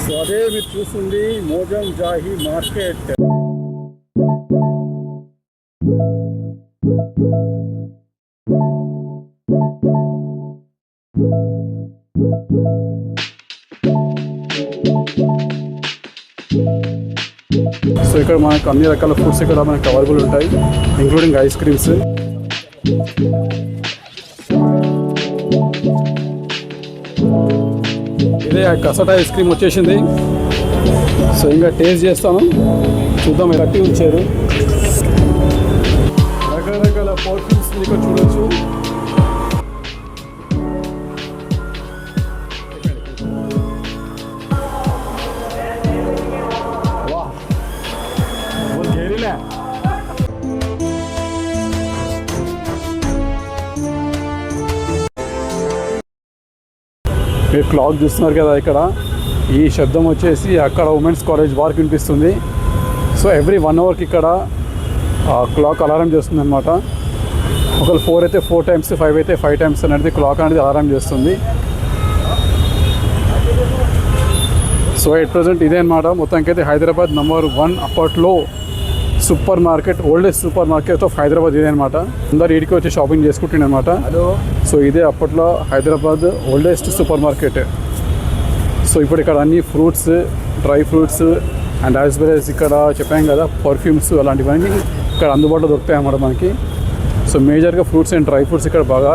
So అదే మీరు చూస్తుంది మోజం జాహీ మార్కెట్. సో ఇక్కడ మనకు అన్ని రకాల ఫుడ్స్ ఇక్కడ మనకు అవైలబుల్ ఉంటాయి, ఇంక్లూడింగ్ ఐస్ క్రీమ్స్. ఇదే కసట ఐస్ క్రీమ్ వచ్చేసింది. సో ఇంకా టేస్ట్ చేస్తాను, చూద్దాం. కట్టి ఉంచారు రకరకాల పర్ఫ్యూమ్స్ ఇక్కడ చూడొచ్చు. మీరు క్లాక్ చూస్తున్నారు కదా, ఇక్కడ ఈ శబ్దం వచ్చేసి అక్కడ ఉమెన్స్ కాలేజ్ వార్కి వినిపిస్తుంది. సో ఎవ్రీ 1 అవర్కి ఇక్కడ క్లాక్ అలారం చేస్తుంది అనమాట. ఒకవేళ 4 అయితే 4 టైమ్స్, 5 అయితే 5 టైమ్స్ అనేది క్లాక్ అనేది అలారం చేస్తుంది. సో ఎట్ ప్రజెంట్ ఇదే అనమాట. మొత్తానికి అయితే హైదరాబాద్ నంబర్ 1 అప్పట్లో super market, oldest supermarket of Hyderabad ఇదే అనమాట. అందరు వీడికి వచ్చి షాపింగ్ చేసుకుంటుండే అనమాట. సో ఇదే అప్పట్లో Hyderabad oldest super market. So ఇప్పుడు ఇక్కడ అన్ని fruits, dry fruits and as well as ఇక్కడ చెప్పాం కదా పర్ఫ్యూమ్స్ అలాంటివన్నీ ఇక్కడ అందుబాటులో దొరుకుతాయి అన్నమాట మనకి. సో మేజర్గా ఫ్రూట్స్ అండ్ డ్రై ఫ్రూట్స్ ఇక్కడ బాగా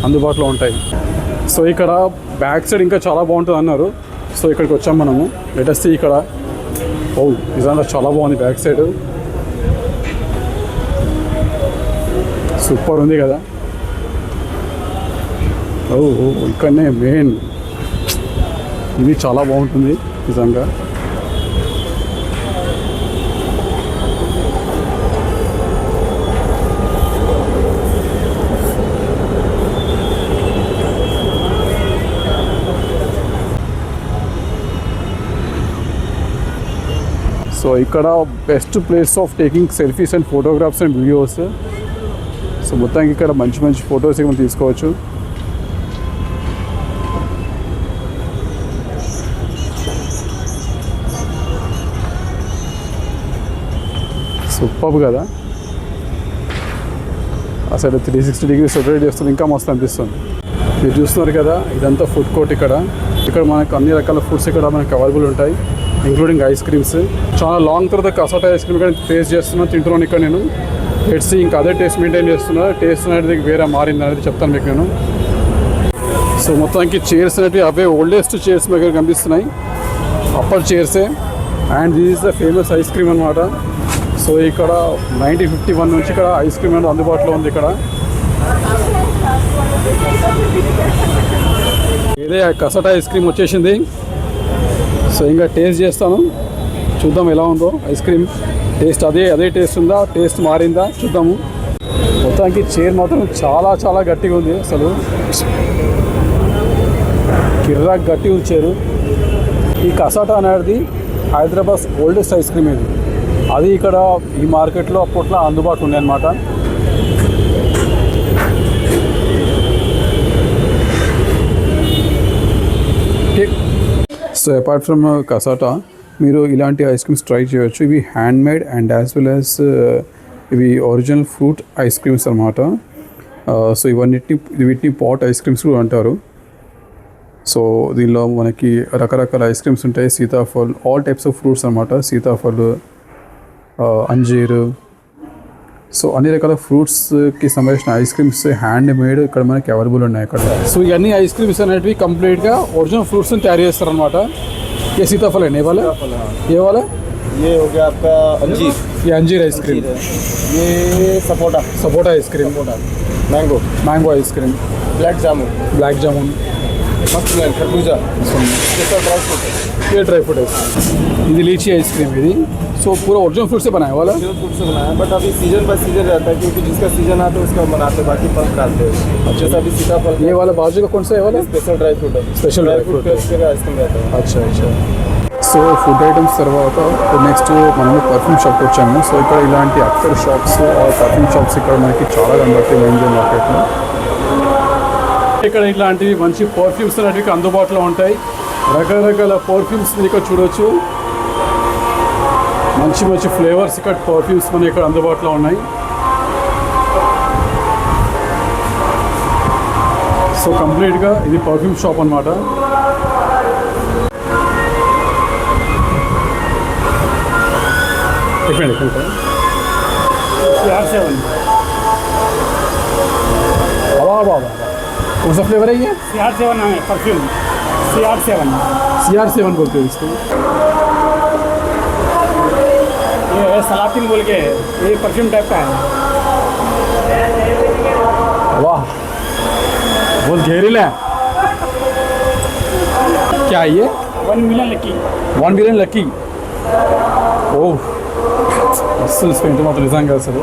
అందుబాటులో ఉంటాయి. సో ఇక్కడ బ్యాక్ సైడ్ ఇంకా చాలా బాగుంటుంది అన్నారు. సో ఇక్కడికి వచ్చాం మనము. లెటెస్ట్ ఇక్కడ నిజంగా చాలా బాగుంది బ్యాక్ సైడ్, సూపర్ ఉంది కదా. ఇక్కడనే మెయిన్ ఇది చాలా బాగుంటుంది నిజంగా. సో ఇక్కడ best place of taking selfies and photographs and videos. So మొత్తానికి ఇక్కడ మంచి మంచి ఫొటోస్ ఏమైనా తీసుకోవచ్చు. సూపర్ కదా, అసలు 360 డిగ్రీస్ రొటేట్ చేస్తుంది, ఇంకా మస్తు అనిపిస్తుంది. మీరు చూస్తున్నారు కదా ఇదంతా ఫుడ్ కోర్ట్. ఇక్కడ మనకు అన్ని రకాల ఫుడ్స్ ఇక్కడ మనకు అవైలబుల్ ఉంటాయి, ఇంక్లూడింగ్ ఐస్ క్రీమ్స్. చాలా లాంగ్ తర్వాత కసట ఐస్ క్రీమ్ ఇక్కడ టేస్ట్ చేస్తున్నా, తింటున్నాను ఇక్కడ నేను. లెట్స్ సీ ఇంకా అదే టేస్ట్ మెయింటైన్ చేస్తున్నా, టేస్ట్ అనేది వేరే మారింది అనేది చెప్తాను మీకు నేను. సో మొత్తానికి చైర్స్ అనేవి అవే ఓల్డెస్ట్ చైర్స్ దగ్గర కనిపిస్తున్నాయి, అప్పర్ చైర్సే. And this is the famous ice cream అనమాట. సో ఇక్కడ 1951 నుంచి ఇక్కడ ఐస్ క్రీమ్ అనేది అందుబాటులో ఉంది ఇక్కడ. ఇదే కసట ఐస్ క్రీమ్ వచ్చేసింది. సో ఇంకా టేస్ట్ చేస్తాను, చూద్దాం ఎలా ఉందో ఐస్ క్రీమ్ టేస్ట్. అదే టేస్ట్ ఉందా, టేస్ట్ మారిందా చూద్దాము. మొత్తానికి చైర్ మాత్రం చాలా చాలా గట్టిగా ఉంది, అసలు కిర్రాక్ గట్టి ఉంచారు. ఈ కసాట అనేది హైదరాబాద్ ఓల్డెస్ట్ ఐస్ క్రీమ్ ఇది. అది ఇక్కడ ఈ మార్కెట్లో అప్పట్లో అందుబాటులో ఉంది అనమాట. సో అపార్ట్ ఫ్రమ్ కసాటా మీరు ఇలాంటి ఐస్ క్రీమ్స్ ట్రై చేయవచ్చు. ఇవి hand made and as well as ఇవి ఒరిజినల్ ఫ్రూట్ ఐస్ క్రీమ్స్ అనమాట. సో వీటిని పాట్ ఐస్ క్రీమ్స్ కూడా అంటారు. సో దీనిలో మనకి రకరకాల ఐస్ క్రీమ్స్ ఉంటాయి. Sitaphal, all types of fruits అనమాట. సీతాఫల్, అంజీర్, సో అన్ని రకాల ఫ్రూట్స్కి సంబంధించిన ఐస్ క్రీమ్స్ హ్యాండ్ మేడ్ ఇక్కడ మనకి అవైలబుల్ ఉన్నాయి అక్కడ. సో ఇవన్నీ ఐస్ క్రీమ్స్ అనేటివి కంప్లీట్గా ఒరిజినల్ ఫ్రూట్స్ని తయారు చేస్తారనమాట. ये सीताफल है, ये वाला ये हो गया आपका अंजीर, ये अंजीर आइसक्रीम, ये sapota ice cream, mango ice cream, black jamun, मस्त खरबूजा, ये ड्राई फ्रूट आइसक्रीम, ये लीची आइसक्रीम है। सो पूरा ओरिजिनल फ्रूट से बनाया वाला, फ्रूट से बनाया, बट अभी सीजन बाय सीजन रहता है, क्योंकि जिसका सीजन आता है उसका बनाते हैं, बाकी फल खाते हैं। जैसे अभी सीताफल, ये वाला बाजू का कौन सा है वाला? स्पेशल ड्राई फ्रूट है, स्पेशल ड्राई फ्रूट आइसक्रीम रहता है। अच्छा अच्छा। సో ఫుడ్ ఐటమ్స్ తర్వాత నెక్స్ట్ మనము పర్ఫ్యూమ్ షాప్కి వచ్చాము. సో ఇక్కడ ఇలాంటి అత్తర్ షాప్స్, పర్ఫ్యూమ్ షాప్స్ ఇక్కడ మనకి చాలా కనబడతాయి మెయిన్ మార్కెట్లో. ఇక్కడ ఇట్లాంటివి మంచి పర్ఫ్యూమ్స్ అనేవి అందుబాటులో ఉంటాయి. రకరకాల పర్ఫ్యూమ్స్ మీరు ఇక్కడ చూడొచ్చు. మంచి మంచి ఫ్లేవర్స్ ఇక్కడ పర్ఫ్యూమ్స్ మనకి ఇక్కడ అందుబాటులో ఉన్నాయి. సో కంప్లీట్గా ఇది పర్ఫ్యూమ్ షాప్ అన్నమాట. CR7 कौन सा फ्लेवर है ये? CR7 नाम है परफ्यूम CR7 बोलते हैं इसको. ये है सलातिन बोल के है, ये परफ्यूम टाइप का है. वाह बहुत जहरीला है. क्या है ये? 1 मिलियन लकी. 1 million lucky. ఓహ్ అస్సలు స్పెంట్ మాత్రం నిజంగా అసలు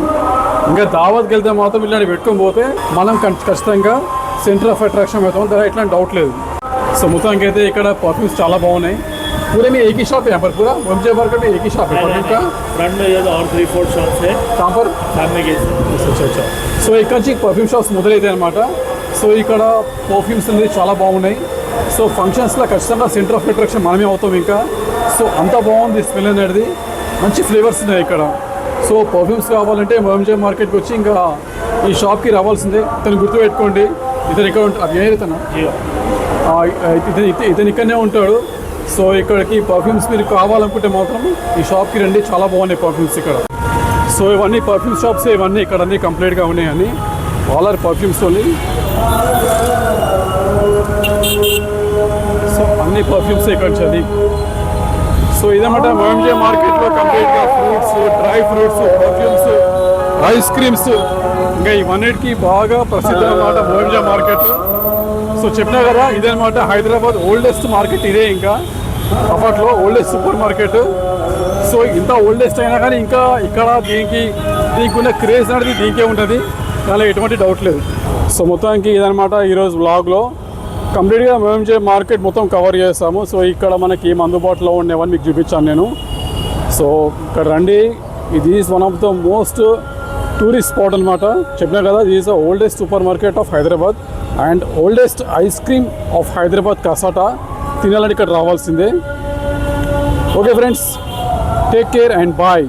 ఇంకా దావత్కి వెళ్తే మాత్రం ఇలాంటి పెట్టుకొని పోతే మనం ఖచ్చితంగా సెంటర్ ఆఫ్ అట్రాక్షన్ అవుతాం. దాని ఇట్లాంటి డౌట్ లేదు. సో మొత్తానికి అయితే ఇక్కడ పర్ఫ్యూమ్స్ చాలా బాగున్నాయి. पूरे में एक ही शॉप है यहाँ पर पूरा एमजे मार्केट में एक ही शॉप है परफ्यूम का. फ्रंट में जो और 3-4 शॉप्स है कहाँ पर? सामने के. अच्छा. సో ఇక్కడ నుంచి పర్ఫ్యూమ్ షాప్స్ మొదలైతాయి అనమాట. సో ఇక్కడ పర్ఫ్యూమ్స్ అనేది చాలా బాగున్నాయి. సో ఫంక్షన్స్లో ఖచ్చితంగా సెంటర్ ఆఫ్ అట్రాక్షన్ మనమే అవుతాం ఇంకా. సో అంత బాగుంది స్మెల్ అనేది. మంచి ఫ్లేవర్స్ ఉన్నాయి ఇక్కడ. సో పర్ఫ్యూమ్స్ కావాలంటే ఎంజే మార్కెట్కి వచ్చి ఇంకా ఈ షాప్కి రావాల్సిందే. ఇతను గుర్తుపెట్టుకోండి. ఇతను ఇక్కడ ఉంటాడు. అది ఏదైనా ఇతను ఇక్కడనే ఉంటాడు. సో ఇక్కడికి పర్ఫ్యూమ్స్ మీరు కావాలనుకుంటే మాత్రం ఈ షాప్కి రండి. చాలా బాగున్నాయి పర్ఫ్యూమ్స్ ఇక్కడ. సో ఇవన్నీ పర్ఫ్యూమ్ షాప్స్ ఇవన్నీ ఇక్కడ అన్నీ కంప్లీట్గా ఉన్నాయని all are perfumes only. So అన్ని పర్ఫ్యూమ్స్ ఇక్కడ చది. సో ఇదన్నమాట ఎంజే మార్కెట్లో కంప్లీట్గా fruits, dry fruits, perfumes, ice creams ఇంకా ఇవన్నిటికీ బాగా ప్రసిద్ధి అన్నమాట ఎంజే మార్కెట్. సో చెప్పినా కదా ఇదన్నమాట హైదరాబాద్ ఓల్డెస్ట్ మార్కెట్ ఇదే. ఇంకా అప్పట్లో ఓల్డెస్ట్ సూపర్ మార్కెట్. సో ఇంత ఓల్డెస్ట్ అయినా కానీ ఇంకా ఇక్కడ దీనికి ఉన్న క్రేజ్ అనేది దీనికే ఉంటుంది. దానిలో ఎటువంటి డౌట్ లేదు. సో మొత్తానికి ఇదనమాట ఈరోజు వ్లాగ్లో కంప్లీట్గా ఎంజే మార్కెట్ మొత్తం కవర్ చేస్తాము. సో ఇక్కడ మనకి ఏం అందుబాటులో ఉండేవని మీకు చూపించాను నేను. సో ఇక్కడ రండి. ఇది is one of the most tourist spot అనమాట. చెప్పినా కదా ఇది is the oldest supermarket of Hyderabad and oldest ice cream of Hyderabad cassata. తినాలని ఇక్కడ రావాల్సిందే. Okay friends, take care and bye.